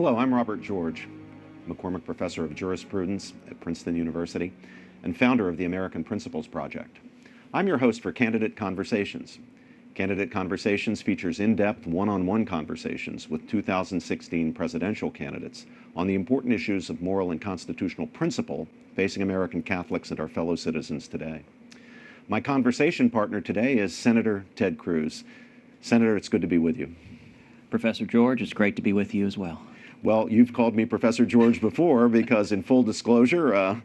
Hello, I'm Robert George, McCormick Professor of Jurisprudence at Princeton University and founder of the American Principles Project. I'm your host for Candidate Conversations. Candidate Conversations features in-depth one-on-one conversations with 2016 presidential candidates on the important issues of moral and constitutional principle facing American Catholics and our fellow citizens today. My conversation partner today is Senator Ted Cruz. Senator, it's good to be with you. Professor George, it's great to be with you as well. Well, you've called me Professor George before because, in full disclosure,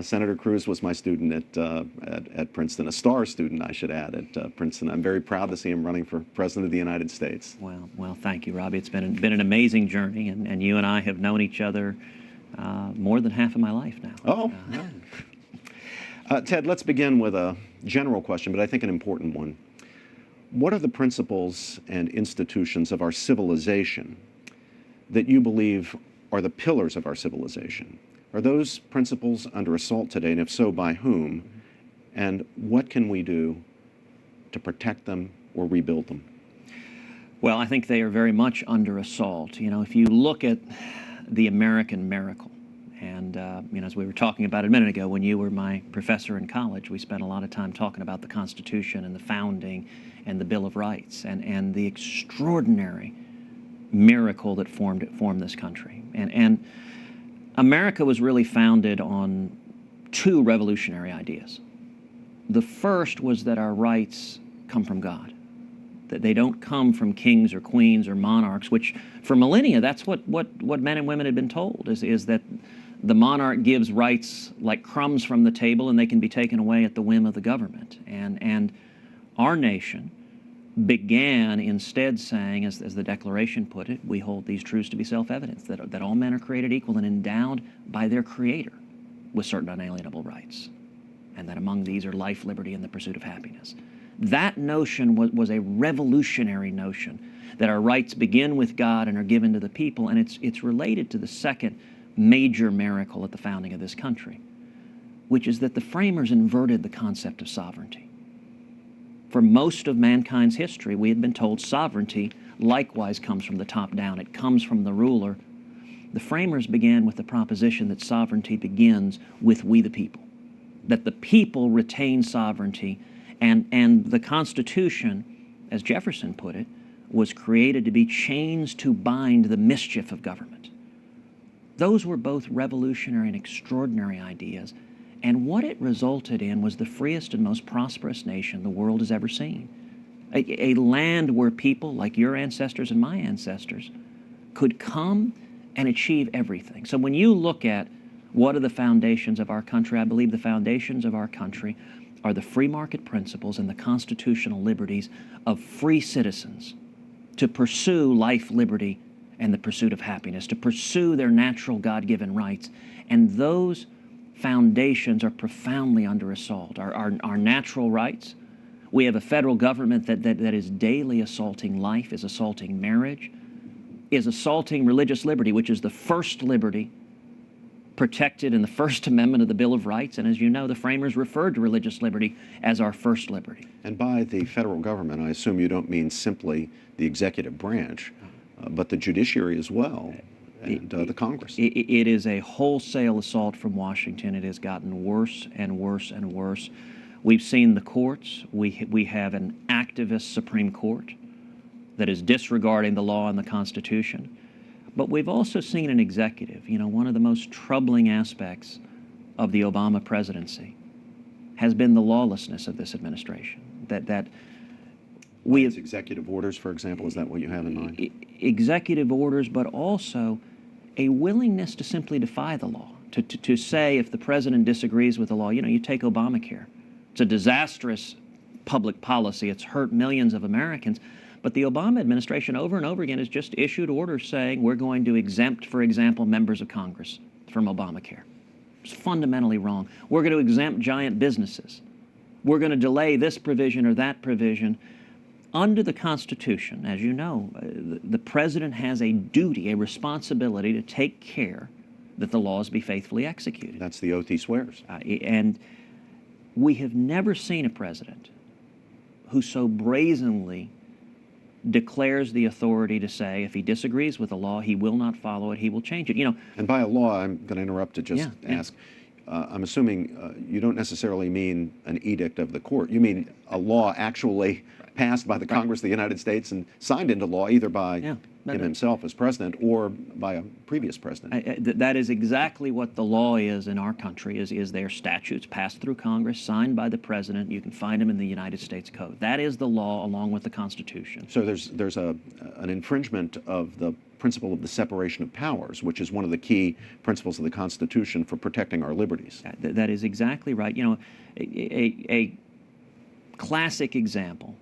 Senator Cruz was my student at Princeton, a star student, I should add, at Princeton. I'm very proud to see him running for President of the United States. Well, thank you, Robbie. It's been an amazing journey, and you and I have known each other more than half of my life now. Oh. Ted, let's begin with a general question, but I think an important one. What are the principles and institutions of our civilization that you believe are the pillars of our civilization? Are those principles under assault today, and if so, by whom? And what can we do to protect them or rebuild them? Well, I think they are very much under assault. You know, if you look at the American miracle, and you know, as we were talking about a minute ago, when you were my professor in college, we spent a lot of time talking about the Constitution and the founding and the Bill of Rights and the extraordinary miracle that formed this country. And America was really founded on two revolutionary ideas. The first was that our rights come from God, that they don't come from kings or queens or monarchs, which for millennia, that's what men and women had been told, is that the monarch gives rights like crumbs from the table and they can be taken away at the whim of the government. And our nation began instead saying, as the Declaration put it, we hold these truths to be self-evident, that all men are created equal and endowed by their Creator with certain unalienable rights, and that among these are life, liberty, and the pursuit of happiness. That notion was a revolutionary notion, that our rights begin with God and are given to the people, and it's related to the second major miracle at the founding of this country, which is that the framers inverted the concept of sovereignty. For most of mankind's history, we had been told sovereignty likewise comes from the top down. It comes from the ruler. The framers began with the proposition that sovereignty begins with we the people, that the people retain sovereignty, and the Constitution, as Jefferson put it, was created to be chains to bind the mischief of government. Those were both revolutionary and extraordinary ideas. And what it resulted in was the freest and most prosperous nation the world has ever seen. A land where people like your ancestors and my ancestors could come and achieve everything. So when you look at what are the foundations of our country, I believe the foundations of our country are the free market principles and the constitutional liberties of free citizens to pursue life, liberty, and the pursuit of happiness, to pursue their natural God-given rights. And those foundations are profoundly under assault. Our natural rights. We have a federal government that is daily assaulting life, is assaulting marriage, is assaulting religious liberty, which is the first liberty protected in the First Amendment of the Bill of Rights. And as you know, the framers referred to religious liberty as our first liberty. And by the federal government, I assume you don't mean simply the executive branch, but the judiciary as well. And the Congress. It is a wholesale assault from Washington. It has gotten worse and worse and worse. We've seen the courts. We have an activist Supreme Court that is disregarding the law and the Constitution. But we've also seen an executive. You know, one of the most troubling aspects of the Obama presidency has been the lawlessness of this administration. It's executive orders, for example, is that what you have in mind? Executive orders, but also a willingness to simply defy the law, to say if the president disagrees with the law. You know, you take Obamacare. It's a disastrous public policy. It's hurt millions of Americans. But the Obama administration over and over again has just issued orders saying we're going to exempt, for example, members of Congress from Obamacare. It's fundamentally wrong. We're going to exempt giant businesses. We're going to delay this provision or that provision. Under the Constitution, as you know, the president has a duty, a responsibility to take care that the laws be faithfully executed. That's the oath he swears. And we have never seen a president who so brazenly declares the authority to say if he disagrees with the law, he will not follow it, he will change it. You know, And by a law, I'm going to interrupt to just Yeah, yeah. ask, I'm assuming you don't necessarily mean an edict of the court. You mean a law actually passed by the Congress of the United States and signed into law either by him himself as president or by a previous president. That is exactly what the law is in our country, is their statutes passed through Congress, signed by the president. You can find them in the United States Code. That is the law along with the Constitution. So there's an infringement of the principle of the separation of powers, which is one of the key principles of the Constitution for protecting our liberties. That is exactly right. You know, a classic example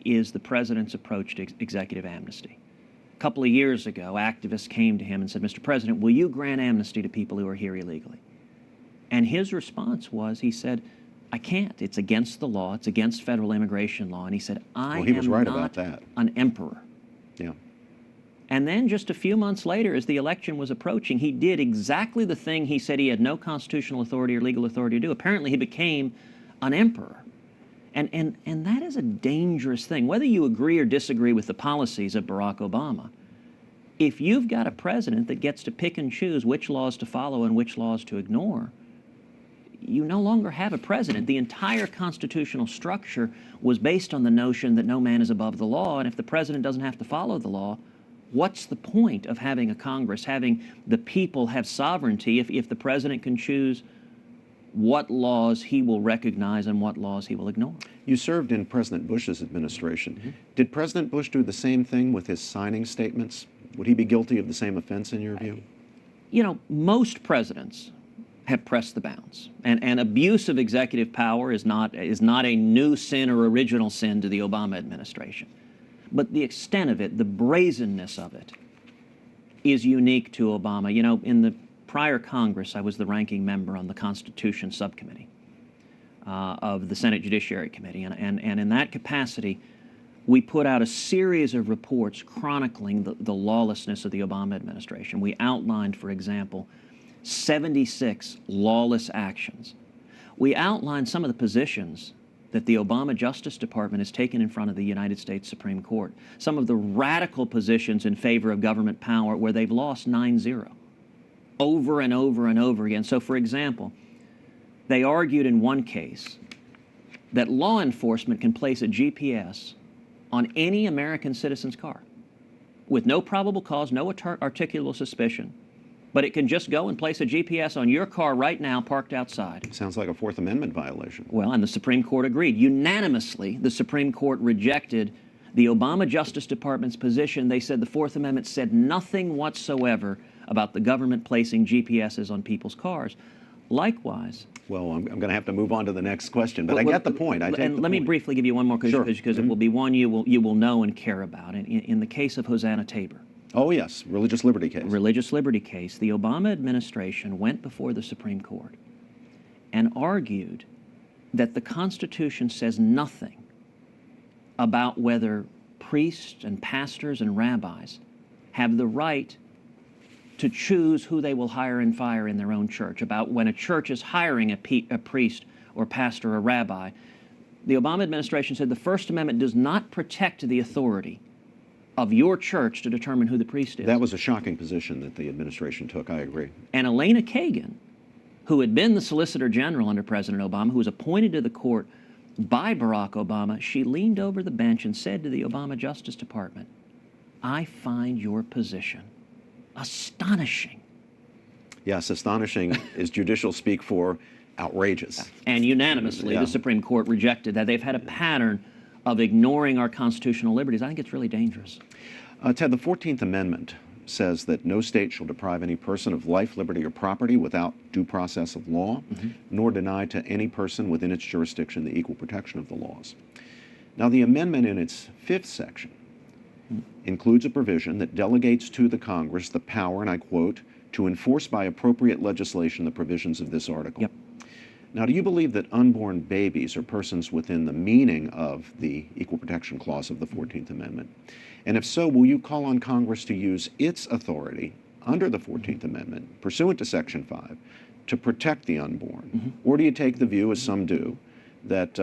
is the president's approach to executive amnesty. A couple of years ago, activists came to him and said, Mr. President, will you grant amnesty to people who are here illegally? And his response was, he said, I can't. It's against the law. It's against federal immigration law. And he said, he was right about not that. An emperor. Yeah. And then just a few months later, as the election was approaching, he did exactly the thing he said he had no constitutional authority or legal authority to do. Apparently, he became an emperor. And that is a dangerous thing. Whether you agree or disagree with the policies of Barack Obama, if you've got a president that gets to pick and choose which laws to follow and which laws to ignore, you no longer have a president. The entire constitutional structure was based on the notion that no man is above the law, and if the president doesn't have to follow the law, what's the point of having a Congress, having the people have sovereignty if the president can choose what laws he will recognize and what laws he will ignore? You served in President Bush's administration. Did President Bush do the same thing with his signing statements? Would he be guilty of the same offense in your view? You know, most presidents have pressed the bounds, and abuse of executive power is not a new sin or original sin to the Obama administration. But the extent of it, the brazenness of it, is unique to Obama. You know, in the prior Congress, I was the ranking member on the Constitution Subcommittee of the Senate Judiciary Committee, and in that capacity, we put out a series of reports chronicling the lawlessness of the Obama administration. We outlined, for example, 76 lawless actions. We outlined some of the positions that the Obama Justice Department has taken in front of the United States Supreme Court, some of the radical positions in favor of government power where they've lost 9-0 over and over and over again. So, for example, they argued in one case that law enforcement can place a GPS on any American citizen's car with no probable cause, no articulable suspicion, but it can just go and place a GPS on your car right now parked outside. Sounds like a Fourth Amendment violation. Well, and the Supreme Court agreed. Unanimously, the Supreme Court rejected the Obama Justice Department's position. They said the Fourth Amendment said nothing whatsoever about the government placing GPSs on people's cars. Likewise. Well, I'm going to have to move on to the next question, but I get the point. Let me briefly give you one more, because Sure. it will be one you will know and care about. In the case of Hosanna Tabor. Oh, yes, religious liberty case. Religious liberty case. The Obama administration went before the Supreme Court and argued that the Constitution says nothing about whether priests and pastors and rabbis have the right to choose who they will hire and fire in their own church, about when a church is hiring a priest or pastor or rabbi. The Obama administration said the First Amendment does not protect the authority of your church to determine who the priest is. That was a shocking position that the administration took, I agree. And Elena Kagan, who had been the Solicitor General under President Obama, who was appointed to the court by Barack Obama, she leaned over the bench and said to the Obama Justice Department, I find your position astonishing. Yes, astonishing is judicial speak for outrageous. And unanimously, the Supreme Court rejected that. They've had a pattern of ignoring our constitutional liberties. I think it's really dangerous. Ted, the 14th Amendment says that no state shall deprive any person of life, liberty, or property without due process of law, nor deny to any person within its jurisdiction the equal protection of the laws. Now, the amendment in its 5th section includes a provision that delegates to the Congress the power, and I quote, to enforce by appropriate legislation the provisions of this article. Yep. Now, do you believe that unborn babies are persons within the meaning of the Equal Protection Clause of the 14th Amendment? And if so, will you call on Congress to use its authority under the 14th Amendment, pursuant to Section 5, to protect the unborn? Or do you take the view, as some do, that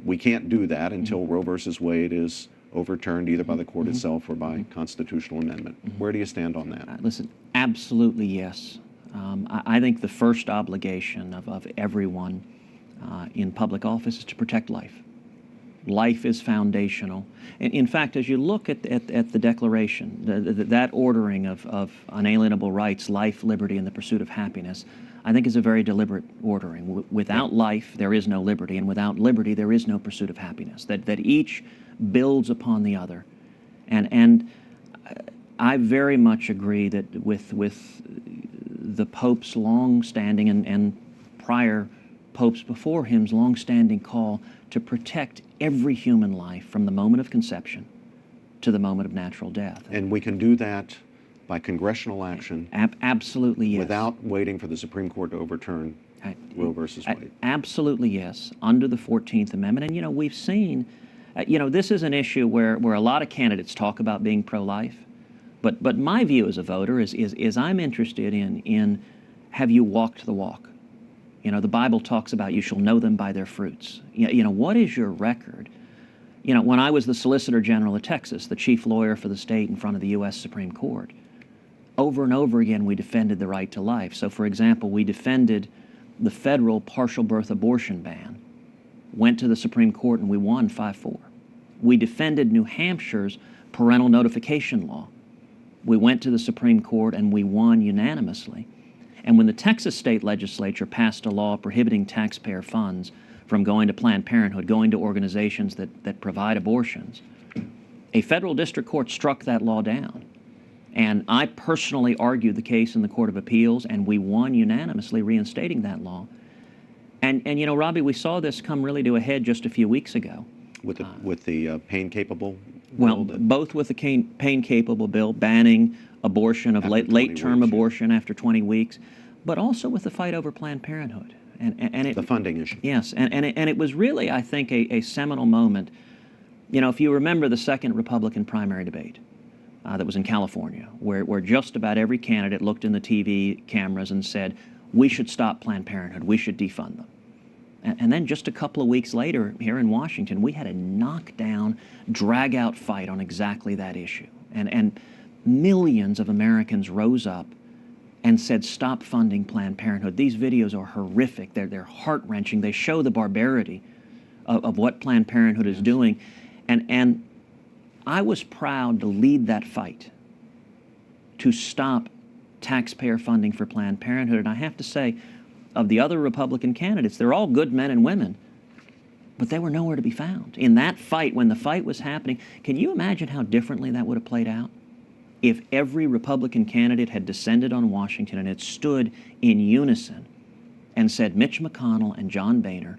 we can't do that until Roe versus Wade is overturned either by the court itself or by constitutional amendment. Where do you stand on that? Listen, absolutely yes. I think the first obligation of everyone in public office is to protect life. Life is foundational. In fact, as you look at the Declaration, that ordering of unalienable rights, life, liberty, and the pursuit of happiness, I think is a very deliberate ordering. Without life, there is no liberty, and without liberty, there is no pursuit of happiness. That each builds upon the other. And I very much agree that with the Pope's long-standing and prior popes before him's long-standing call to protect every human life from the moment of conception to the moment of natural death. And we can do that by congressional action. Absolutely, yes. Without waiting for the Supreme Court to overturn Roe versus Wade. Absolutely, yes, under the 14th Amendment. And, you know, we've seen, this is an issue where a lot of candidates talk about being pro-life. But my view as a voter is I'm interested in have you walked the walk? You know, the Bible talks about you shall know them by their fruits. You know, what is your record? You know, when I was the Solicitor General of Texas, the chief lawyer for the state in front of the U.S. Supreme Court, over and over again we defended the right to life. So, for example, we defended the federal partial birth abortion ban, went to the Supreme Court and we won 5-4. We defended New Hampshire's parental notification law. We went to the Supreme Court and we won unanimously. And when the Texas state legislature passed a law prohibiting taxpayer funds from going to Planned Parenthood, going to organizations that provide abortions, a federal district court struck that law down. And I personally argued the case in the Court of Appeals, and we won unanimously reinstating that law. And you know, Robbie, we saw this come really to a head just a few weeks ago. With the pain-capable Well, bill both with the pain-capable bill banning abortion of late-term abortion after 20 weeks, but also with the fight over Planned Parenthood. And it, the funding issue. Yes, and it was really, I think, a seminal moment. You know, if you remember the second Republican primary debate that was in California, where just about every candidate looked in the TV cameras and said, we should stop Planned Parenthood, we should defund them. And then just a couple of weeks later, here in Washington, we had a knockdown, drag-out fight on exactly that issue. And millions of Americans rose up and said, stop funding Planned Parenthood. These videos are horrific. They're heart-wrenching. They show the barbarity of what Planned Parenthood is doing. And I was proud to lead that fight to stop taxpayer funding for Planned Parenthood. And I have to say, of the other Republican candidates, they're all good men and women, but they were nowhere to be found. In that fight, when the fight was happening, can you imagine how differently that would have played out? If every Republican candidate had descended on Washington and had stood in unison and said, Mitch McConnell and John Boehner,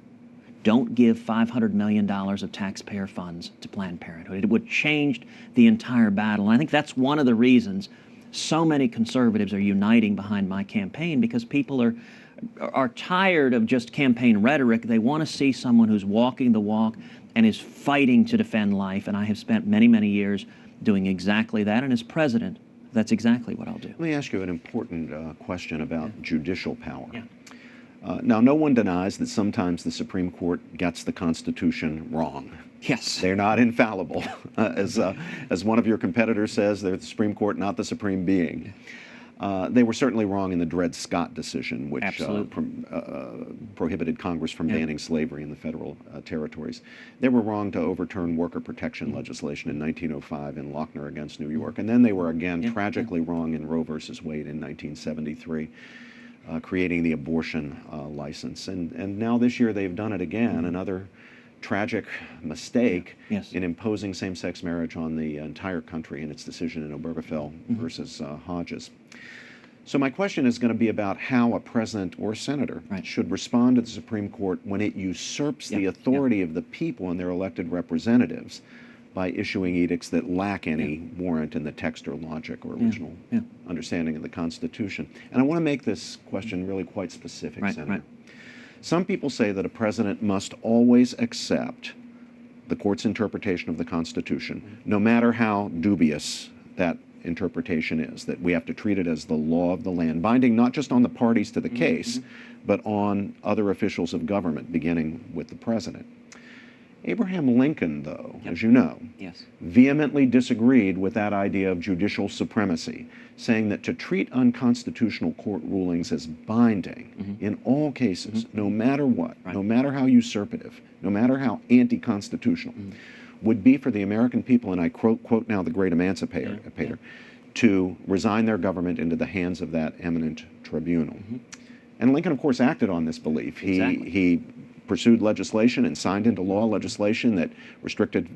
don't give $500 million of taxpayer funds to Planned Parenthood. It would have changed the entire battle. And I think that's one of the reasons so many conservatives are uniting behind my campaign, because people are tired of just campaign rhetoric. They want to see someone who's walking the walk and is fighting to defend life. And I have spent many, many years doing exactly that. And as president, that's exactly what I'll do. Let me ask you an important question about judicial power. Now, no one denies that sometimes the Supreme Court gets the Constitution wrong. Yes. They're not infallible. As one of your competitors says, they're the Supreme Court, not the supreme being. They were certainly wrong in the Dred Scott decision, which prohibited Congress from banning slavery in the federal territories. They were wrong to overturn worker protection legislation in 1905 in Lochner against New York. And then they were again tragically wrong in Roe versus Wade in 1973, creating the abortion license. And now this year they've done it again, another tragic mistake in imposing same-sex marriage on the entire country in its decision in Obergefell versus Hodges. So my question is going to be about how a president or senator should respond to the Supreme Court when it usurps the authority of the people and their elected representatives by issuing edicts that lack any warrant in the text or logic or original understanding of the Constitution. And I want to make this question really quite specific, Senator. Some people say that a president must always accept the court's interpretation of the Constitution, no matter how dubious that interpretation is, that we have to treat it as the law of the land, binding not just on the parties to the case, but on other officials of government, beginning with the president. Abraham Lincoln, though, Yep. as you know, Yes. vehemently disagreed with that idea of judicial supremacy, saying that to treat unconstitutional court rulings as binding in all cases, no matter what, Right. no matter how usurpative, no matter how anti-constitutional, would be for the American people, and I quote now the great emancipator, to resign their government into the hands of that eminent tribunal. And Lincoln, of course, acted on this belief. Exactly. He pursued legislation and signed into law legislation that restricted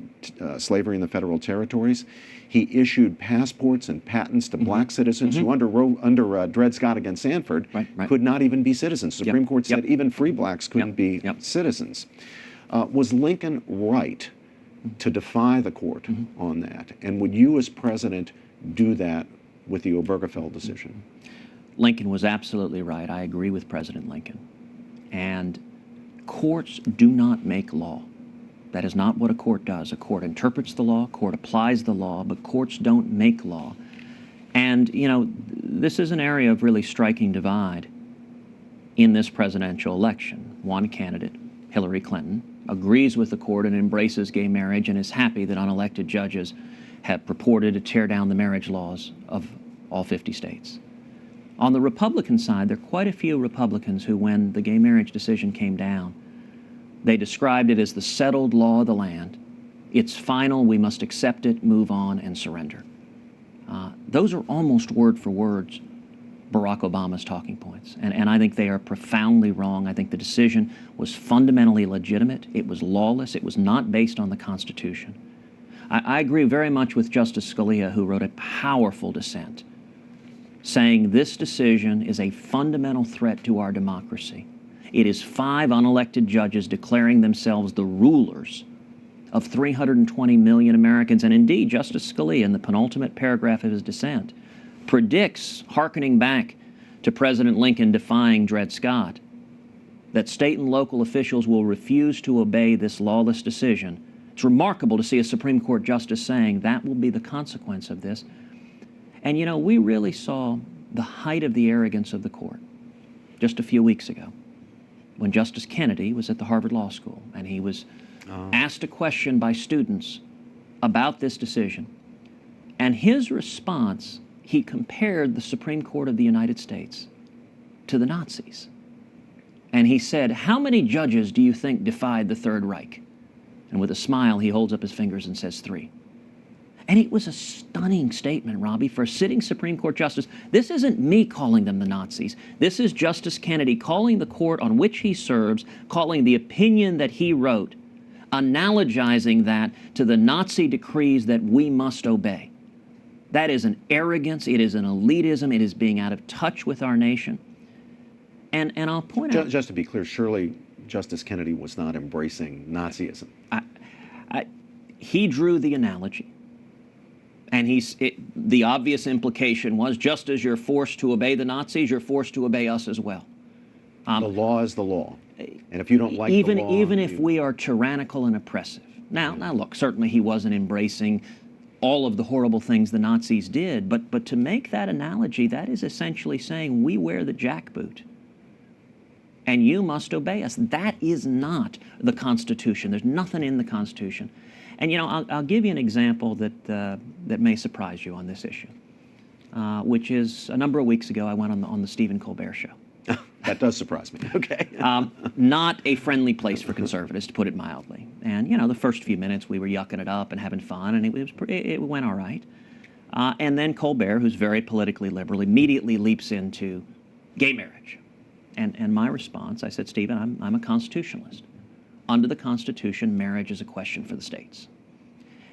slavery in the federal territories. He issued passports and patents to black citizens who under Dred Scott against Sanford could not even be citizens. The Supreme Court said even free blacks couldn't be citizens. Was Lincoln right to defy the court on that? And would you as president do that with the Obergefell decision? Lincoln was absolutely right. I agree with President Lincoln. And courts do not make law. That is not what a court does. A court interprets the law, a court applies the law, but courts don't make law. And, you know, this is an area of really striking divide in this presidential election. One candidate, Hillary Clinton, agrees with the court and embraces gay marriage and is happy that unelected judges have purported to tear down the marriage laws of all 50 states. On the Republican side, there are quite a few Republicans who, when the gay marriage decision came down, they described it as the settled law of the land. It's final, we must accept it, move on, and surrender. Those are almost word for word Barack Obama's talking points, and I think they are profoundly wrong. I think the decision was fundamentally legitimate. It was lawless. It was not based on the Constitution. I agree very much with Justice Scalia, who wrote a powerful dissent, saying this decision is a fundamental threat to our democracy. It is 5 unelected judges declaring themselves the rulers of 320 million Americans. And indeed, Justice Scalia, in the penultimate paragraph of his dissent, predicts, hearkening back to President Lincoln defying Dred Scott, that state and local officials will refuse to obey this lawless decision. It's remarkable to see a Supreme Court justice saying that will be the consequence of this. And, you know, we really saw the height of the arrogance of the court just a few weeks ago when Justice Kennedy was at the Harvard Law School and he was asked a question by students about this decision. And his response, he compared the Supreme Court of the United States to the Nazis. And he said, how many judges do you think defied the Third Reich? And with a smile, he holds up his fingers and says 3. And it was a stunning statement, Robbie, for a sitting Supreme Court justice. This isn't me calling them the Nazis. This is Justice Kennedy calling the court on which he serves, calling the opinion that he wrote, analogizing that to the Nazi decrees that we must obey. That is an arrogance. It is an elitism. It is being out of touch with our nation. And I'll point out... Just to be clear, surely Justice Kennedy was not embracing Nazism. He drew the analogy. And the obvious implication was, just as you're forced to obey the Nazis, you're forced to obey us as well. The law is the law. And if you don't like the law... Even if we are tyrannical and oppressive. Now, look, certainly he wasn't embracing all of the horrible things the Nazis did, but to make that analogy, that is essentially saying we wear the jackboot. And you must obey us. That is not the Constitution. There's nothing in the Constitution. And, you know, I'll give you an example that may surprise you on this issue, which is a number of weeks ago I went on the Stephen Colbert Show. That does surprise me. Okay. Not a friendly place for conservatives, to put it mildly. And, you know, the first few minutes we were yucking it up and having fun, and it went all right. And then Colbert, who's very politically liberal, immediately leaps into gay marriage. And my response, I said, Stephen, I'm a constitutionalist. Under the Constitution, marriage is a question for the states.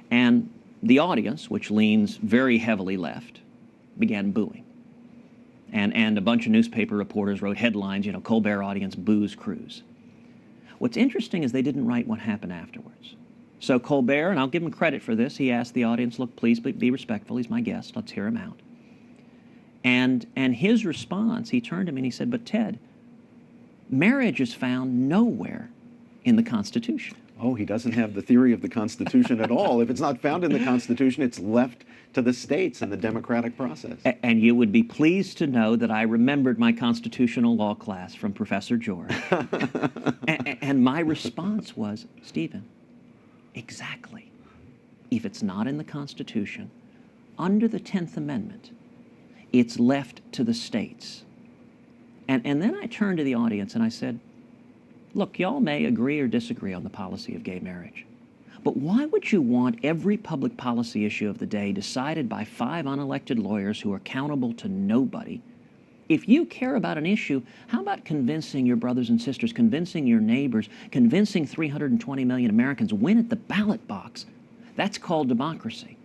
And the audience, which leans very heavily left, began booing. And a bunch of newspaper reporters wrote headlines, you know, Colbert audience boos Cruz. What's interesting is they didn't write what happened afterwards. So Colbert, and I'll give him credit for this, he asked the audience, look, please be respectful, he's my guest, let's hear him out. And his response, he turned to me and he said, but Ted, marriage is found nowhere in the Constitution. Oh, he doesn't have the theory of the Constitution at all. If it's not found in the Constitution, it's left to the states and the democratic process. And you would be pleased to know that I remembered my constitutional law class from Professor George. And my response was, Stephen, Exactly. If it's not in the Constitution, under the 10th Amendment, it's left to the states. And then I turned to the audience and I said, look, y'all may agree or disagree on the policy of gay marriage, but why would you want every public policy issue of the day decided by 5 unelected lawyers who are accountable to nobody? If you care about an issue, how about convincing your brothers and sisters, convincing your neighbors, convincing 320 million Americans, win at the ballot box? That's called democracy.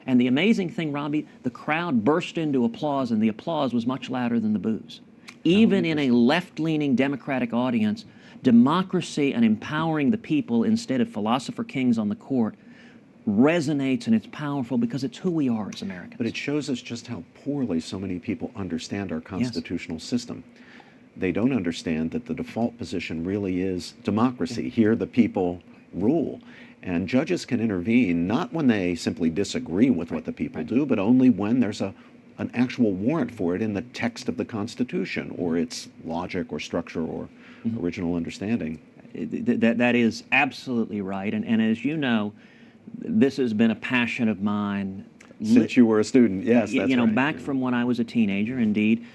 And the amazing thing, Robbie, the crowd burst into applause, and the applause was much louder than the boos. Even in a left-leaning Democratic audience, democracy and empowering the people instead of philosopher kings on the court resonates, and it's powerful because it's who we are as Americans. But it shows us just how poorly so many people understand our constitutional system. They don't understand that the default position really is democracy. Here the people rule. And judges can intervene not when they simply disagree with what the people do, but only when there's an actual warrant for it in the text of the Constitution, or its logic or structure or original understanding. That is absolutely right. And as you know, this has been a passion of mine. Since you were a student, yes, that's you know, right. back from when I was a teenager, indeed.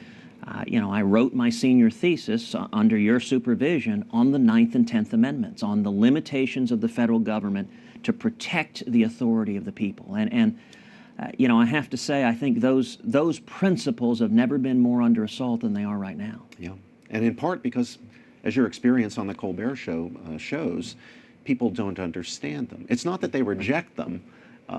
You know, I wrote my senior thesis under your supervision on the 9th and 10th Amendments, on the limitations of the federal government to protect the authority of the people. And you know, I have to say, I think those principles have never been more under assault than they are right now. Yeah, and in part because, as your experience on the Colbert Show shows, people don't understand them. It's not that they reject them.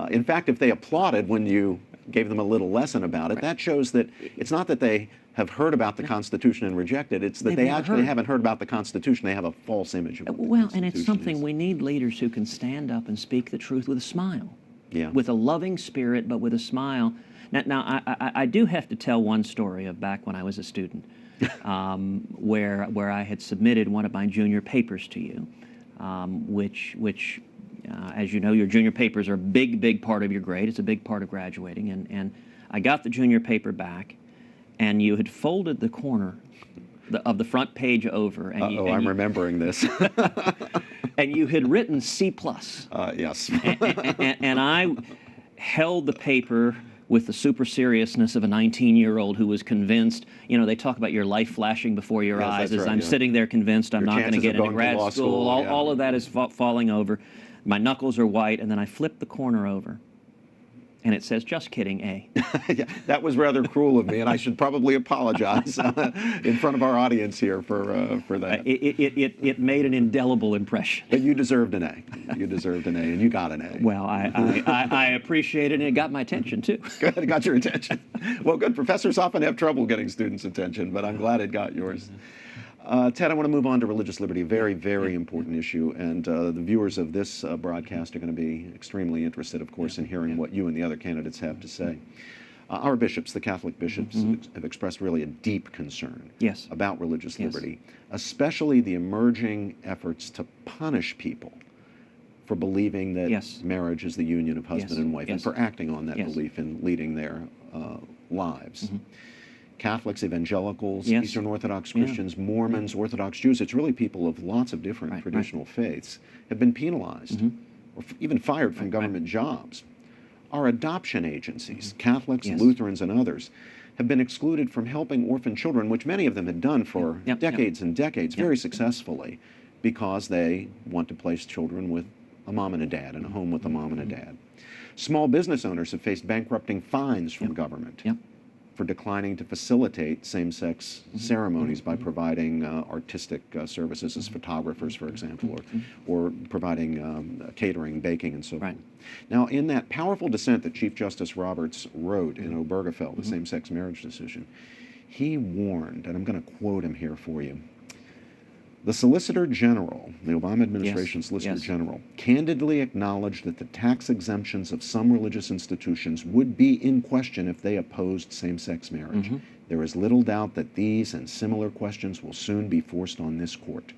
In fact, if they applauded when you gave them a little lesson about it, that shows that it's not that they have heard about the Constitution and reject it. It's that they actually haven't heard about the Constitution. They have a false image of what the Constitution and it's something is. We need leaders who can stand up and speak the truth with a smile. Yeah. With a loving spirit, but with a smile. Now I do have to tell one story of back when I was a student, where I had submitted one of my junior papers to you, which as you know, your junior papers are a big part of your grade. It's a big part of graduating. And I got the junior paper back, and you had folded the corner of the front page over. And I'm remembering this. And you had written C+. Yes. and I held the paper with the super seriousness of a 19-year-old who was convinced. You know, they talk about your life flashing before your eyes. As I'm sitting there convinced I'm not going to get into grad school. All of that is falling over. My knuckles are white, and then I flip the corner over, and it says, "Just kidding, A." Yeah, that was rather cruel of me, and I should probably apologize in front of our audience here for that. It made an indelible impression. But you deserved an A. You deserved an A, and you got an A. Well, I appreciate it, and it got my attention, too. Good, it got your attention. Well, good. Professors often have trouble getting students' attention, but I'm glad it got yours. Ted, I want to move on to religious liberty, a very, very important issue, and the viewers of this broadcast are going to be extremely interested, of course, in hearing what you and the other candidates have to say. Our bishops, the Catholic bishops, have expressed really a deep concern about religious liberty, especially the emerging efforts to punish people for believing that marriage is the union of husband and wife, and for acting on that belief and leading their lives. Catholics, evangelicals, Eastern Orthodox Christians, Mormons, Orthodox Jews, it's really people of lots of different traditional faiths, have been penalized or even fired from government jobs. Our adoption agencies, Catholics, Lutherans, and others, have been excluded from helping orphan children, which many of them had done for decades and decades, very successfully, because they want to place children with a mom and a dad, in a home with a mom and a dad. Small business owners have faced bankrupting fines from government for declining to facilitate same-sex ceremonies by providing artistic services as photographers, for example, or providing catering, baking, and so forth. Now, in that powerful dissent that Chief Justice Roberts wrote in Obergefell, the same-sex marriage decision, he warned, and I'm going to quote him here for you, "The Solicitor General, the Obama administration Solicitor General, candidly acknowledged that the tax exemptions of some religious institutions would be in question if they opposed same-sex marriage. There is little doubt that these and similar questions will soon be forced on this court.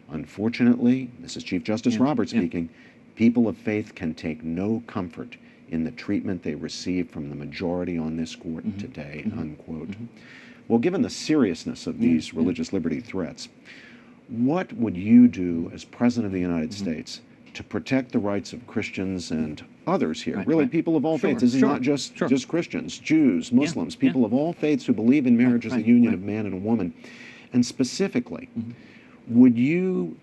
Unfortunately," this is Chief Justice Roberts speaking, "people of faith can take no comfort in the treatment they receive from the majority on this court today," unquote. Well, given the seriousness of these religious liberty threats, what would you do as President of the United States to protect the rights of Christians and others here, Right, really right. people of all Sure, faiths. This is sure, not just, sure. just Christians, Jews, Muslims, yeah. people of all faiths who believe in marriage as right, a union right. of man and a woman. And specifically, would you,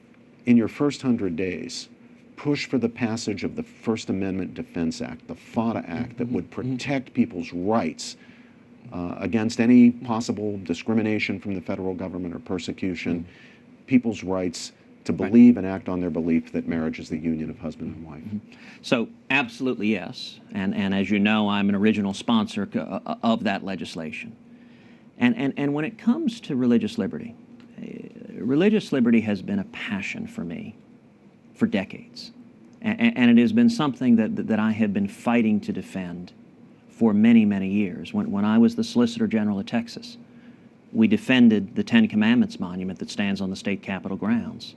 in your first 100 days, push for the passage of the First Amendment Defense Act, the FOTA Act, that would protect people's rights against any possible discrimination from the federal government or persecution, people's rights to believe and act on their belief that marriage is the union of husband and wife? So absolutely yes, and as you know, I'm an original sponsor of that legislation. And when it comes to religious liberty has been a passion for me for decades. And it has been something that I have been fighting to defend for many, many years. When I was the Solicitor General of Texas, we defended the Ten Commandments monument that stands on the state capitol grounds.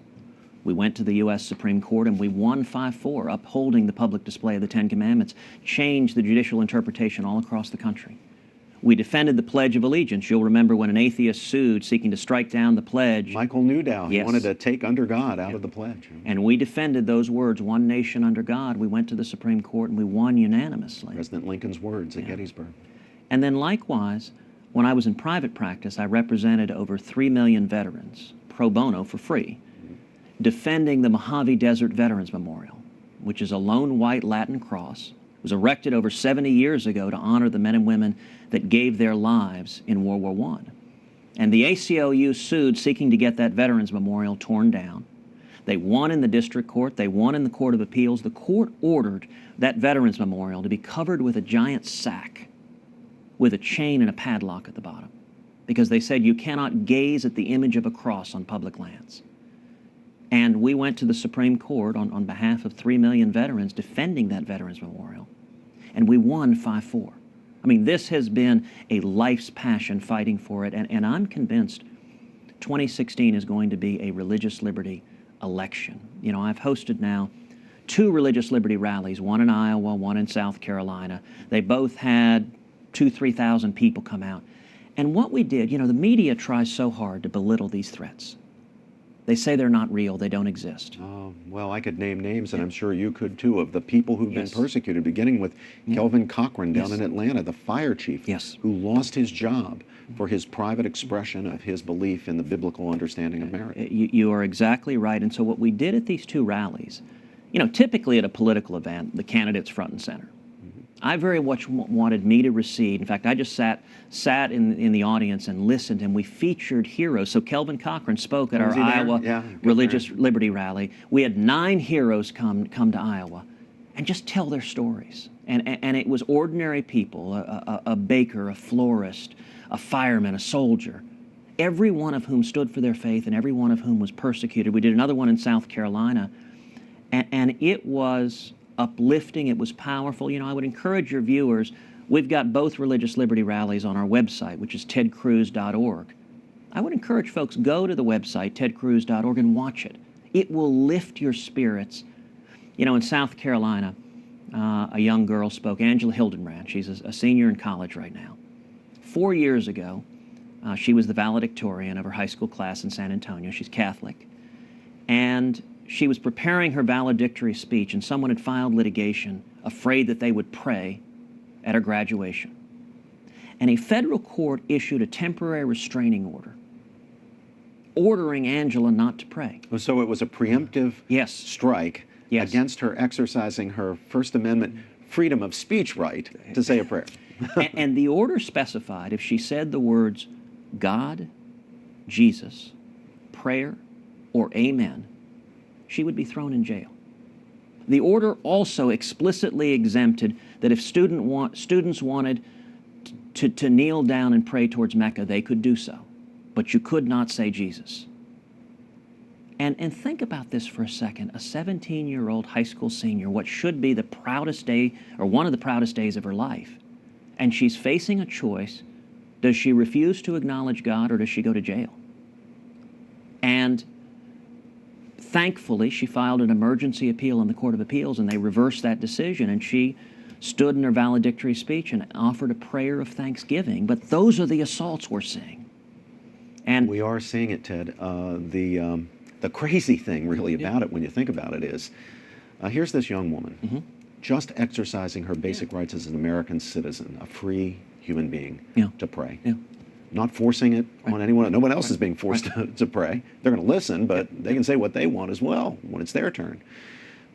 We went to the U.S. Supreme Court and we won 5-4, upholding the public display of the Ten Commandments, changed the judicial interpretation all across the country. We defended the Pledge of Allegiance. You'll remember when an atheist sued seeking to strike down the pledge. Michael Newdow, he Yes. wanted to take under God out of the pledge. And we defended those words, one nation under God. We went to the Supreme Court and we won unanimously. President Lincoln's words at Gettysburg. And then likewise, when I was in private practice, I represented over 3 million veterans, pro bono for free, defending the Mojave Desert Veterans Memorial, which is a lone white Latin cross. It was erected over 70 years ago to honor the men and women that gave their lives in World War I. And the ACLU sued seeking to get that Veterans Memorial torn down. They won in the district court. They won in the Court of Appeals. The court ordered that Veterans Memorial to be covered with a giant sack with a chain and a padlock at the bottom, because they said you cannot gaze at the image of a cross on public lands. And we went to the Supreme Court on behalf of 3 million veterans defending that Veterans Memorial, and we won 5-4. I mean, this has been a life's passion fighting for it, and I'm convinced 2016 is going to be a religious liberty election. You know, I've hosted now 2 religious liberty rallies, one in Iowa, one in South Carolina. They both had 2,000-3,000 people come out. And what we did, you know, the media tries so hard to belittle these threats. They say they're not real, they don't exist. Oh, well, I could name names, and I'm sure you could too, of the people who've Yes. been persecuted, beginning with Kelvin Cochran down Yes. in Atlanta, the fire chief, Yes. who lost his job for his private expression of his belief in the biblical understanding of marriage. You are exactly right. And so what we did at these 2 rallies, you know, typically at a political event, the candidate's front and center. I very much wanted me to recede. In fact, I just sat in the audience and listened, and we featured heroes. So Kelvin Cochran spoke at our Was he there? Iowa Yeah, Religious Liberty Rally. We had 9 heroes come to Iowa and just tell their stories. And it was ordinary people, a baker, a florist, a fireman, a soldier, every one of whom stood for their faith and every one of whom was persecuted. We did another one in South Carolina, and it was uplifting, it was powerful. You know, I would encourage your viewers, we've got both religious liberty rallies on our website, which is tedcruz.org. I would encourage folks, go to the website, tedcruz.org, and watch it. It will lift your spirits. You know, in South Carolina, a young girl spoke, Angela Hildenbrand. She's a senior in college right now. 4 years ago, she was the valedictorian of her high school class in San Antonio. She's Catholic. And she was preparing her valedictory speech, and someone had filed litigation, afraid that they would pray at her graduation. And a federal court issued a temporary restraining order, ordering Angela not to pray. So it was a preemptive Yes. strike Yes. against her exercising her First Amendment freedom of speech right to say a prayer. And the order specified if she said the words God, Jesus, prayer, or amen, she would be thrown in jail. The order also explicitly exempted that if students wanted to kneel down and pray towards Mecca, they could do so, but you could not say Jesus. And think about this for a second. A 17-year-old high school senior, what should be the proudest day, or one of the proudest days of her life, and she's facing a choice. Does she refuse to acknowledge God, or does she go to jail? And thankfully, she filed an emergency appeal in the Court of Appeals, and they reversed that decision, and she stood in her valedictory speech and offered a prayer of thanksgiving. But those are the assaults we're seeing. And We are seeing it, Ted. The crazy thing really about it, when you think about it, is Here's this young woman, just exercising her basic rights as an American citizen, a free human being, to pray. Not forcing it on anyone. No one else is being forced to pray. They're going to listen, but they can say what they want as well when it's their turn.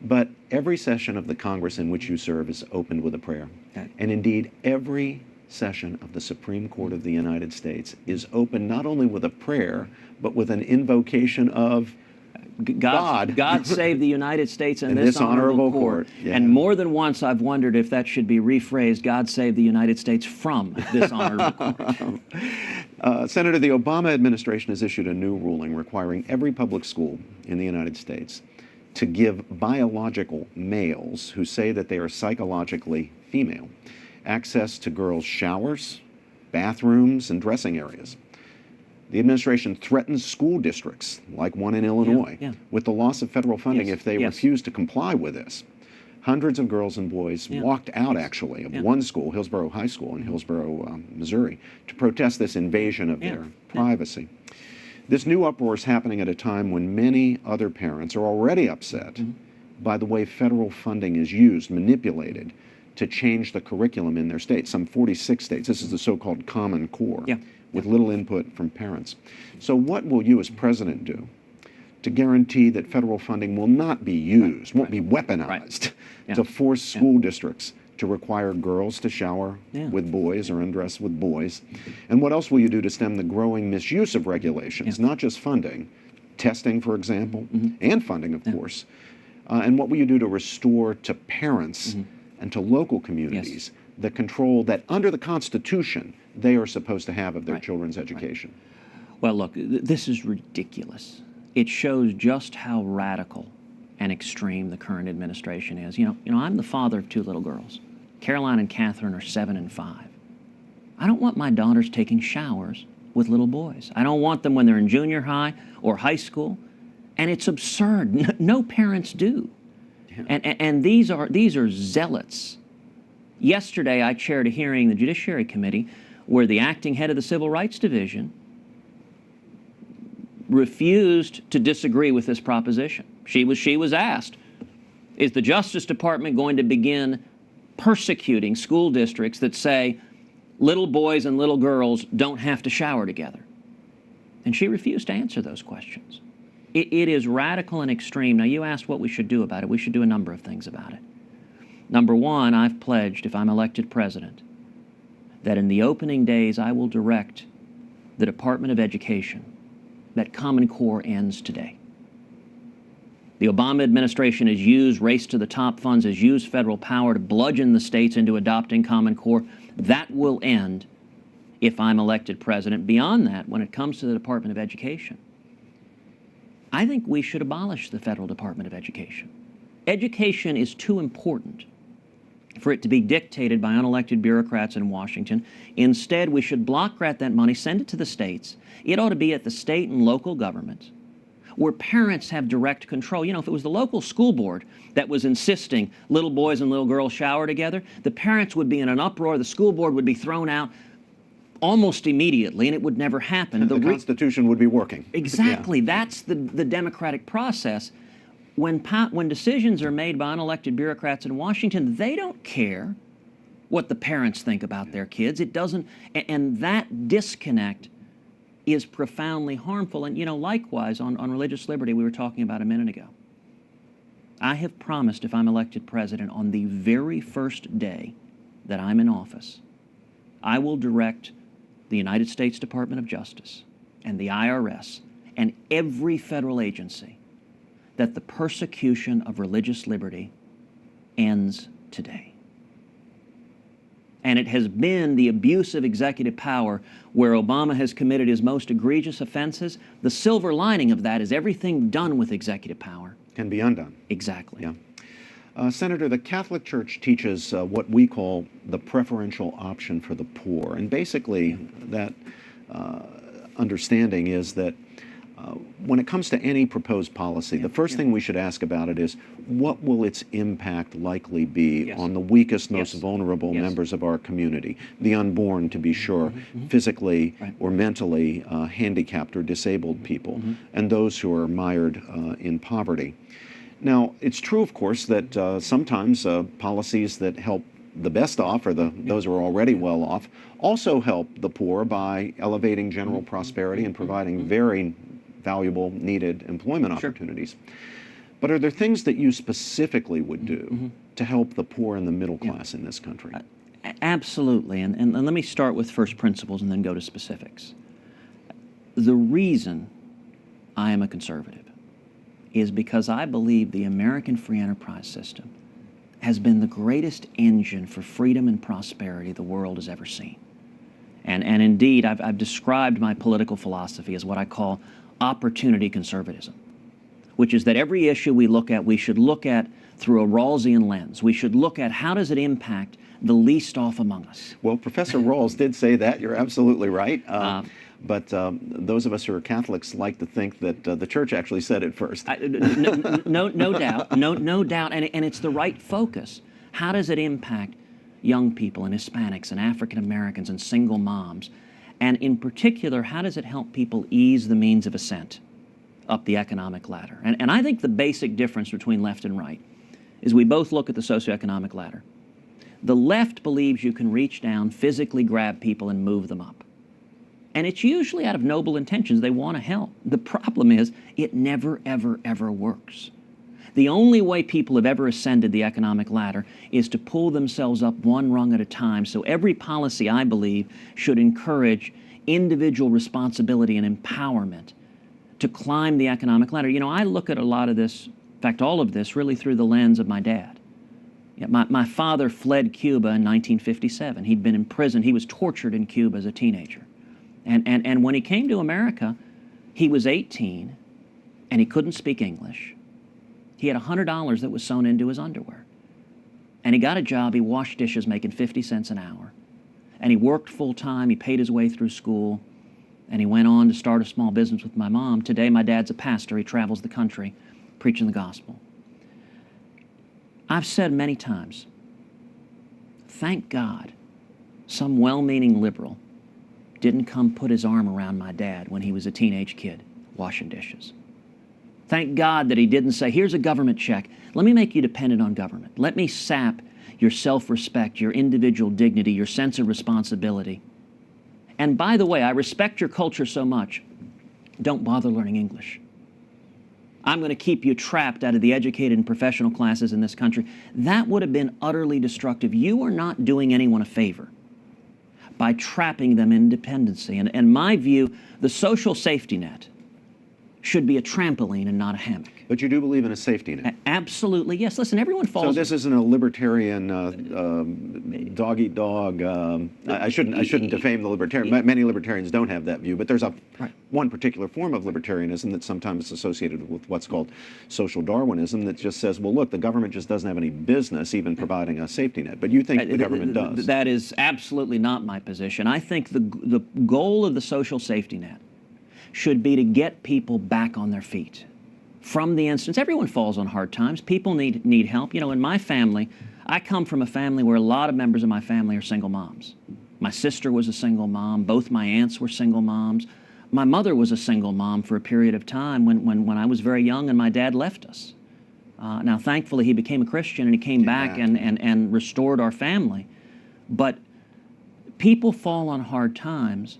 But every session of the Congress in which you serve is opened with a prayer. And indeed, every session of the Supreme Court of the United States is opened not only with a prayer, but with an invocation of God. God save the United States and this honorable court. And more than once I've wondered if that should be rephrased, God save the United States from this honorable court. Senator, the Obama administration has issued a new ruling requiring every public school in the United States to give biological males who say that they are psychologically female access to girls' showers, bathrooms, and dressing areas. The administration threatens school districts, like one in Illinois, with the loss of federal funding if they refuse to comply with this. Hundreds of girls and boys walked out, actually, of one school, Hillsborough High School in Hillsborough, Missouri, to protest this invasion of their privacy. This new uproar is happening at a time when many other parents are already upset by the way federal funding is used, manipulated, to change the curriculum in their state. Some 46 states. This is the so-called Common Core. With little input from parents. So what will you as president do to guarantee that federal funding will not be used, won't be weaponized to force school districts to require girls to shower with boys or undress with boys? And what else will you do to stem the growing misuse of regulations, not just funding, testing, for example, and funding, of course? And what will you do to restore to parents and to local communities the control that under the Constitution they are supposed to have of their children's education? Well, look, this is ridiculous. It shows just how radical and extreme the current administration is. You know, I'm the father of two little girls. Caroline and Catherine are 7 and 5. I don't want my daughters taking showers with little boys. I don't want them when they're in junior high or high school. And it's absurd. No parents do. And these are zealots. Yesterday, I chaired a hearing in the Judiciary Committee where the acting head of the Civil Rights Division refused to disagree with this proposition. She was asked, is the Justice Department going to begin persecuting school districts that say little boys and little girls don't have to shower together? And she refused to answer those questions. It is radical and extreme. Now, you asked what we should do about it. We should do a number of things about it. Number one, I've pledged, if I'm elected president, that in the opening days I will direct the Department of Education that Common Core ends today. The Obama administration has used race to the top funds, has used federal power to bludgeon the states into adopting Common Core. That will end if I'm elected president. Beyond that, when it comes to the Department of Education, I think we should abolish the Federal Department of Education. Education is too important for it to be dictated by unelected bureaucrats in Washington. Instead, we should block grant that money, send it to the states. It ought to be at the state and local governments where parents have direct control. You know, if it was the local school board that was insisting little boys and little girls shower together, the parents would be in an uproar, the school board would be thrown out almost immediately, and it would never happen. The Constitution would be working. Exactly. That's the democratic process. When decisions are made by unelected bureaucrats in Washington, they don't care what the parents think about their kids. It doesn't, and that disconnect is profoundly harmful. And, you know, likewise, on religious liberty, we were talking about a minute ago. I have promised, if I'm elected president, on the very first day that I'm in office, I will direct the United States Department of Justice and the IRS and every federal agency that the persecution of religious liberty ends today. And it has been the abuse of executive power where Obama has committed his most egregious offenses. The silver lining of that is everything done with executive power can be undone. Exactly. Yeah. Senator, the Catholic Church teaches what we call the preferential option for the poor. And basically that understanding is that when it comes to any proposed policy, the first thing we should ask about it is, what will its impact likely be on the weakest, most vulnerable members of our community, the unborn, to be sure, physically or mentally handicapped or disabled people, and those who are mired in poverty. Now, it's true, of course, that sometimes policies that help the best off, or those who are already well off, also help the poor by elevating general prosperity and providing very valuable, needed employment opportunities. But are there things that you specifically would do to help the poor and the middle class in this country? Absolutely. And let me start with first principles and then go to specifics. The reason I am a conservative is because I believe the American free enterprise system has been the greatest engine for freedom and prosperity the world has ever seen. And indeed, I've described my political philosophy as what I call opportunity conservatism, which is that every issue we look at, we should look at through a Rawlsian lens. We should look at how does it impact the least off among us. Well, Professor Rawls did say that. You're absolutely right. But those of us who are Catholics like to think that the Church actually said it first. No doubt, no doubt, and it's the right focus. How does it impact young people and Hispanics and African Americans and single moms? And in particular, how does it help people ease the means of ascent up the economic ladder? And I think the basic difference between left and right is we both look at the socioeconomic ladder. The left believes you can reach down, physically grab people and move them up. And it's usually out of noble intentions. They want to help. The problem is it never, ever, ever works. The only way people have ever ascended the economic ladder is to pull themselves up one rung at a time. So every policy, I believe, should encourage individual responsibility and empowerment to climb the economic ladder. You know, I look at a lot of this, in fact, all of this, really through the lens of my dad. My father fled Cuba in 1957. He'd been in prison. He was tortured in Cuba as a teenager. And when he came to America, he was 18, and he couldn't speak English. He had $100 that was sewn into his underwear. And he got a job. He washed dishes making 50 cents an hour. And he worked full-time. He paid his way through school. And he went on to start a small business with my mom. Today, my dad's a pastor. He travels the country preaching the gospel. I've said many times, thank God some well-meaning liberal didn't come put his arm around my dad when he was a teenage kid washing dishes. Thank God that he didn't say, here's a government check. Let me make you dependent on government. Let me sap your self-respect, your individual dignity, your sense of responsibility. And by the way, I respect your culture so much, don't bother learning English. I'm going to keep you trapped out of the educated and professional classes in this country. That would have been utterly destructive. You are not doing anyone a favor by trapping them in dependency. And in my view, the social safety net should be a trampoline and not a hammock. But you do believe in a safety net? Absolutely, yes. Listen, everyone falls... So this isn't a libertarian dog-eat-dog... I shouldn't defame the libertarian. Many libertarians don't have that view, but there's one particular form of libertarianism that's sometimes associated with what's called social Darwinism that just says, well, look, the government just doesn't have any business even providing a safety net. But you think the government does. That is absolutely not my position. I think the goal of the social safety net should be to get people back on their feet. From the instance, everyone falls on hard times. People need help. You know, in my family, I come from a family where a lot of members of my family are single moms. My sister was a single mom. Both my aunts were single moms. My mother was a single mom for a period of time when I was very young and my dad left us. Now, thankfully, he became a Christian and he came back and restored our family. But people fall on hard times.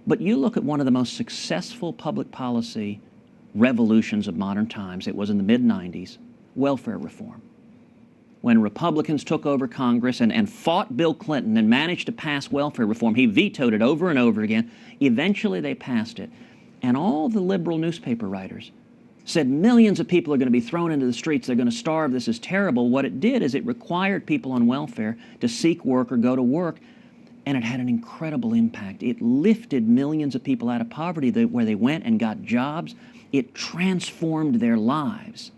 But you look at one of the most successful public policy revolutions of modern times, it was in the mid-90s, welfare reform. When Republicans took over Congress and fought Bill Clinton and managed to pass welfare reform, he vetoed it over and over again. Eventually they passed it. And all the liberal newspaper writers said millions of people are going to be thrown into the streets, they're going to starve, this is terrible. What it did is it required people on welfare to seek work or go to work, and it had an incredible impact. It lifted millions of people out of poverty where they went and got jobs. It transformed their lives.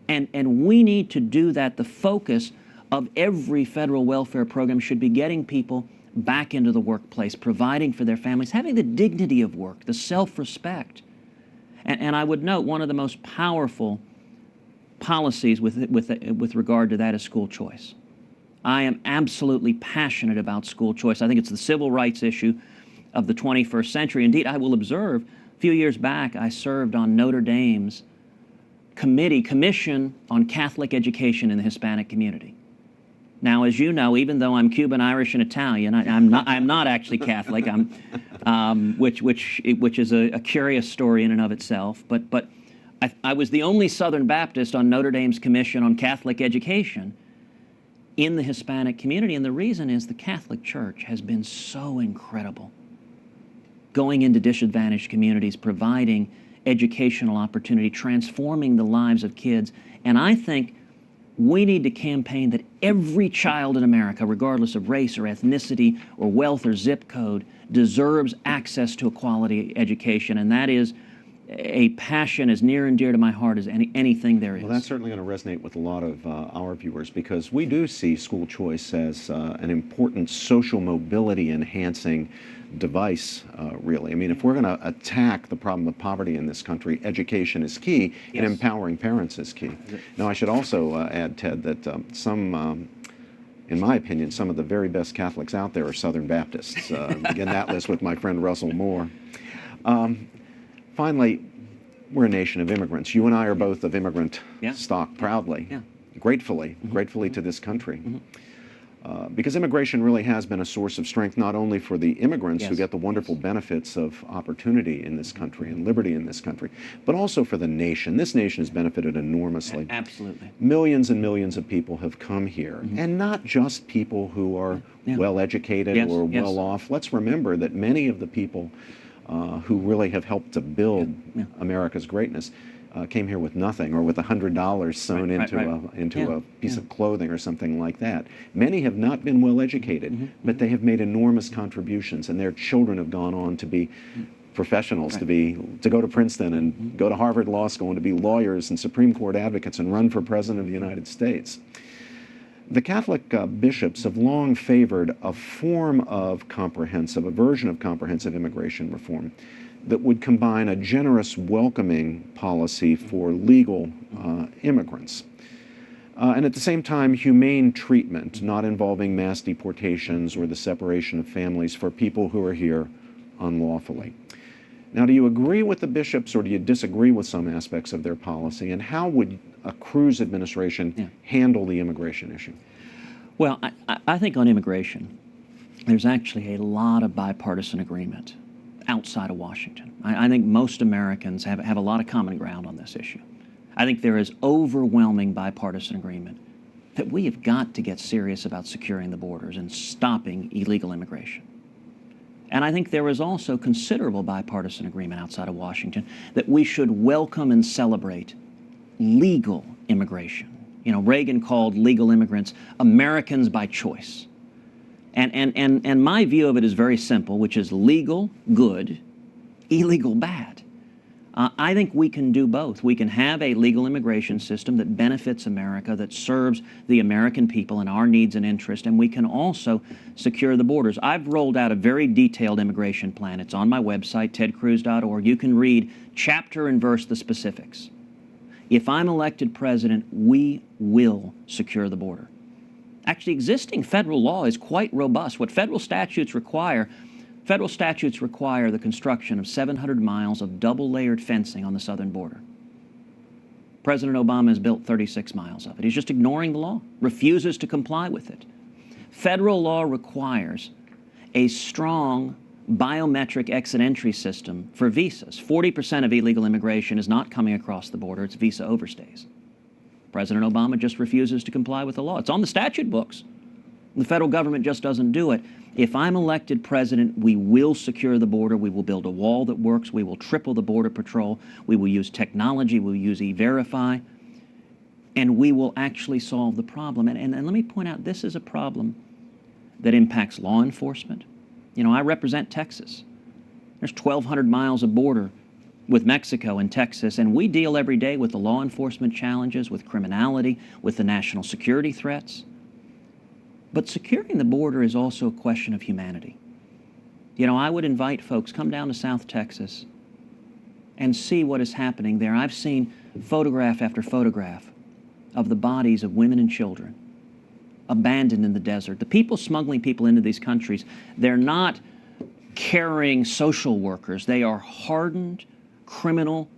And we need to do that. The focus of every federal welfare program should be getting people back into the workplace, providing for their families, having the dignity of work, the self-respect. And I would note one of the most powerful policies with regard to that is school choice. I am absolutely passionate about school choice. I think it's the civil rights issue of the 21st century. Indeed, I will observe, a few years back, I served on Notre Dame's commission on Catholic education in the Hispanic community. Now, as you know, even though I'm Cuban, Irish, and Italian, I'm not actually Catholic. Which is a curious story in and of itself. But I was the only Southern Baptist on Notre Dame's Commission on Catholic Education in the Hispanic community, and the reason is the Catholic Church has been so incredible, going into disadvantaged communities, providing educational opportunity, transforming the lives of kids, and I think we need to campaign that every child in America, regardless of race or ethnicity or wealth or zip code, deserves access to a quality education, and that is a passion as near and dear to my heart as anything there is. Well, that's certainly going to resonate with a lot of our viewers, because we do see school choice as an important social mobility enhancing device, really. I mean, if we're going to attack the problem of poverty in this country, education is key, yes, and empowering parents is key. Now, I should also add, Ted, that in my opinion, some of the very best Catholics out there are Southern Baptists. Begin that list with my friend Russell Moore. Finally, we're a nation of immigrants. You and I are both of immigrant stock, proudly, gratefully to this country. Because immigration really has been a source of strength, not only for the immigrants who get the wonderful benefits of opportunity in this country and liberty in this country, but also for the nation. This nation has benefited enormously. Absolutely. Millions and millions of people have come here, and not just people who are well-educated or well-off. Let's remember that many of the people who really have helped to build America's greatness came here with nothing, or with $100 sewn into a piece of clothing or something like that. Many have not been well educated, but they have made enormous contributions, and their children have gone on to be professionals, to go to Princeton and go to Harvard Law School and to be lawyers and Supreme Court advocates and run for President of the United States. The Catholic bishops have long favored a form of a version of comprehensive immigration reform that would combine a generous welcoming policy for legal immigrants, and at the same time humane treatment, not involving mass deportations or the separation of families for people who are here unlawfully. Now, do you agree with the bishops, or do you disagree with some aspects of their policy, and how would a Cruz administration handle the immigration issue? Well, I think on immigration, there's actually a lot of bipartisan agreement outside of Washington. I think most Americans have a lot of common ground on this issue. I think there is overwhelming bipartisan agreement that we have got to get serious about securing the borders and stopping illegal immigration. And I think there is also considerable bipartisan agreement outside of Washington that we should welcome and celebrate legal immigration. You know, Reagan called legal immigrants Americans by choice. And my view of it is very simple, which is legal, good, illegal, bad. I think we can do both. We can have a legal immigration system that benefits America, that serves the American people and our needs and interests, and we can also secure the borders. I've rolled out a very detailed immigration plan. It's on my website, tedcruz.org. You can read chapter and verse the specifics. If I'm elected president, we will secure the border. Actually, existing federal law is quite robust. What federal statutes require the construction of 700 miles of double-layered fencing on the southern border. President Obama has built 36 miles of it. He's just ignoring the law, refuses to comply with it. Federal law requires a strong biometric exit-entry system for visas. 40% of illegal immigration is not coming across the border, it's visa overstays. President Obama just refuses to comply with the law. It's on the statute books. The federal government just doesn't do it. If I'm elected president, we will secure the border. We will build a wall that works. We will triple the Border Patrol. We will use technology. We will use E-Verify. And we will actually solve the problem. And let me point out, this is a problem that impacts law enforcement. You know, I represent Texas. There's 1,200 miles of border with Mexico and Texas, and we deal every day with the law enforcement challenges, with criminality, with the national security threats. But securing the border is also a question of humanity. You know, I would invite folks, come down to South Texas and see what is happening there. I've seen photograph after photograph of the bodies of women and children abandoned in the desert. The people smuggling people into these countries, they're not carrying social workers. They are hardened criminal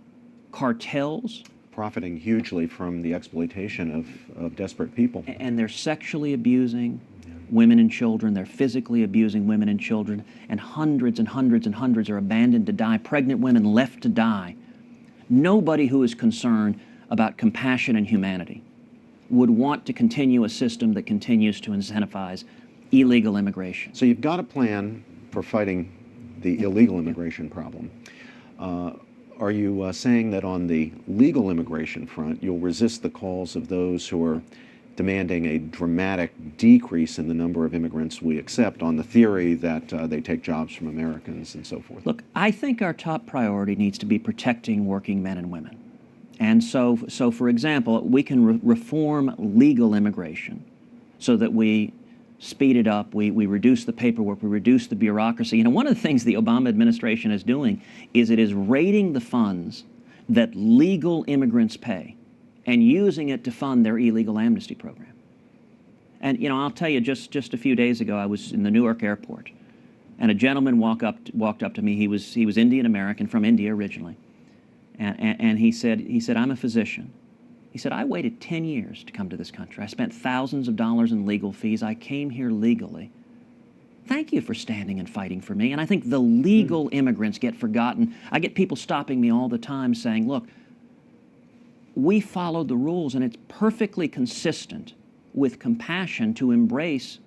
cartels profiting hugely from the exploitation of desperate people. And they're sexually abusing women and children, they're physically abusing women and children, and hundreds and hundreds and hundreds are abandoned to die, pregnant women left to die. Nobody who is concerned about compassion and humanity would want to continue a system that continues to incentivize illegal immigration. So you've got a plan for fighting the illegal immigration problem. Are you saying that on the legal immigration front, you'll resist the calls of those who are demanding a dramatic decrease in the number of immigrants we accept on the theory that they take jobs from Americans and so forth? Look, I think our top priority needs to be protecting working men and women. And so for example, we can reform legal immigration so that we speed it up, we reduce the paperwork, we reduce the bureaucracy. You know, one of the things the Obama administration is doing is it is raiding the funds that legal immigrants pay and using it to fund their illegal amnesty program. And, you know, I'll tell you, just a few days ago, I was in the Newark airport, and a gentleman walked up to me. He was Indian American, from India originally, and he said, I'm a physician. He said, I waited 10 years to come to this country. I spent thousands of dollars in legal fees. I came here legally. Thank you for standing and fighting for me. And I think the legal immigrants get forgotten. I get people stopping me all the time saying, look, we followed the rules, and it's perfectly consistent with compassion to embrace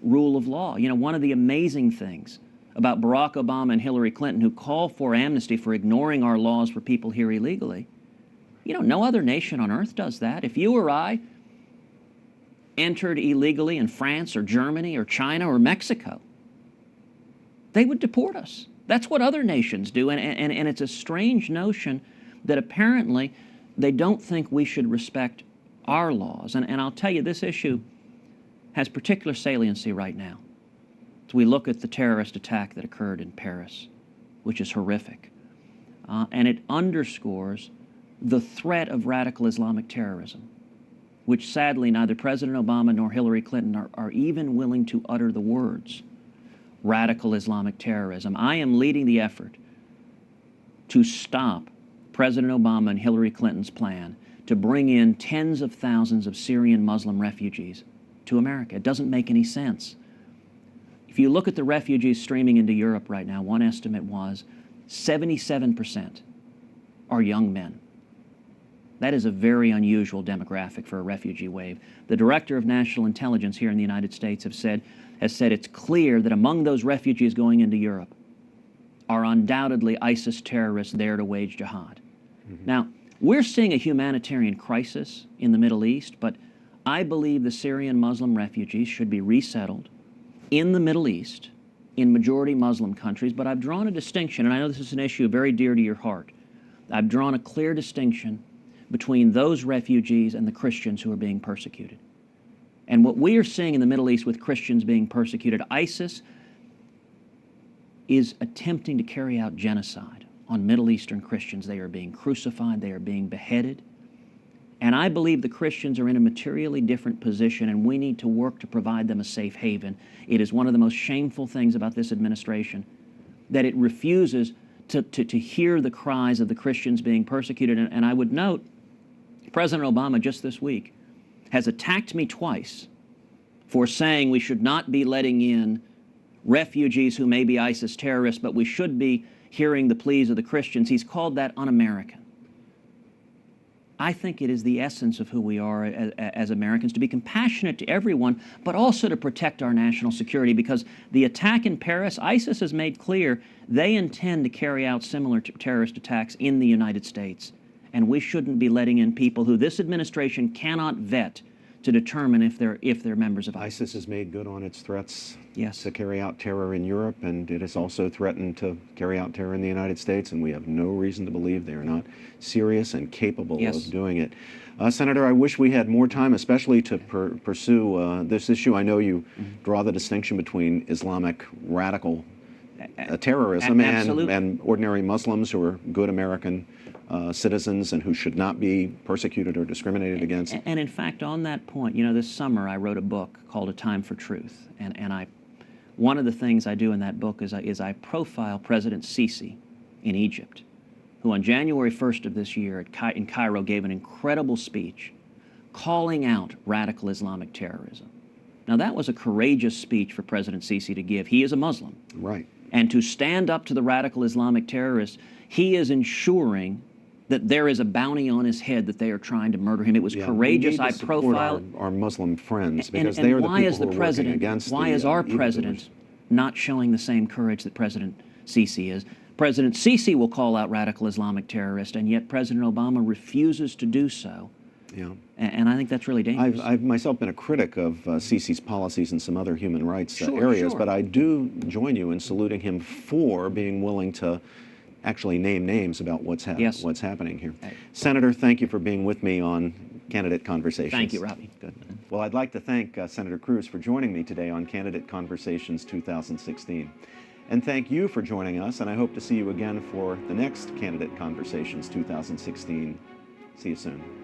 rule of law. You know, one of the amazing things about Barack Obama and Hillary Clinton, who call for amnesty for ignoring our laws for people here illegally, you know, no other nation on earth does that. If you or I entered illegally in France or Germany or China or Mexico, they would deport us. That's what other nations do, and it's a strange notion that apparently they don't think we should respect our laws. And I'll tell you, this issue has particular saliency right now. As we look at the terrorist attack that occurred in Paris, which is horrific, and it underscores the threat of radical Islamic terrorism, which sadly neither President Obama nor Hillary Clinton are even willing to utter the words, radical Islamic terrorism. I am leading the effort to stop President Obama and Hillary Clinton's plan to bring in tens of thousands of Syrian Muslim refugees to America. It doesn't make any sense. If you look at the refugees streaming into Europe right now, one estimate was 77% are young men. That is a very unusual demographic for a refugee wave. The Director of National Intelligence here in the United States has said it's clear that among those refugees going into Europe are undoubtedly ISIS terrorists there to wage jihad. Now, we're seeing a humanitarian crisis in the Middle East, but I believe the Syrian Muslim refugees should be resettled in the Middle East, in majority Muslim countries. But I've drawn a distinction, and I know this is an issue very dear to your heart. I've drawn a clear distinction between those refugees and the Christians who are being persecuted. And what we are seeing in the Middle East with Christians being persecuted, ISIS is attempting to carry out genocide on Middle Eastern Christians. They are being crucified, they are being beheaded. And I believe the Christians are in a materially different position, and we need to work to provide them a safe haven. It is one of the most shameful things about this administration that it refuses to hear the cries of the Christians being persecuted. And I would note, President Obama just this week has attacked me twice for saying we should not be letting in refugees who may be ISIS terrorists, but we should be hearing the pleas of the Christians. He's called that un-American. I think it is the essence of who we are as Americans, to be compassionate to everyone, but also to protect our national security, because the attack in Paris, ISIS has made clear they intend to carry out similar terrorist attacks in the United States. And we shouldn't be letting in people who this administration cannot vet to determine if they're members of ISIS. ISIS has made good on its threats Yes. to carry out terror in Europe, and it has also threatened to carry out terror in the United States, and we have no reason to believe they are not serious and capable Yes. of doing it. Senator, I wish we had more time, especially to pursue this issue. I know you draw the distinction between Islamic radical terrorism and ordinary Muslims who are good American citizens and who should not be persecuted or discriminated against. And in fact, on that point, you know, this summer I wrote a book called A Time for Truth. And one of the things I do in that book is I profile President Sisi in Egypt, who on January 1st of this year in Cairo gave an incredible speech calling out radical Islamic terrorism. Now, that was a courageous speech for President Sisi to give. He is a Muslim. Right. And to stand up to the radical Islamic terrorists, he is ensuring that there is a bounty on his head that they are trying to murder him. It was courageous. I profile our Muslim friends because they are the people who are working against why is our president not showing the same courage that President Sisi is? President Sisi will call out radical Islamic terrorists, and yet President Obama refuses to do so. Yeah. And I think that's really dangerous. I've myself been a critic of Sisi's policies in some other human rights areas, but I do join you in saluting him for being willing to actually name names about what's happening here. Right. Senator, thank you for being with me on Candidate Conversations. Thank you, Robbie. Good. Well, I'd like to thank Senator Cruz for joining me today on Candidate Conversations 2016. And thank you for joining us, and I hope to see you again for the next Candidate Conversations 2016. See you soon.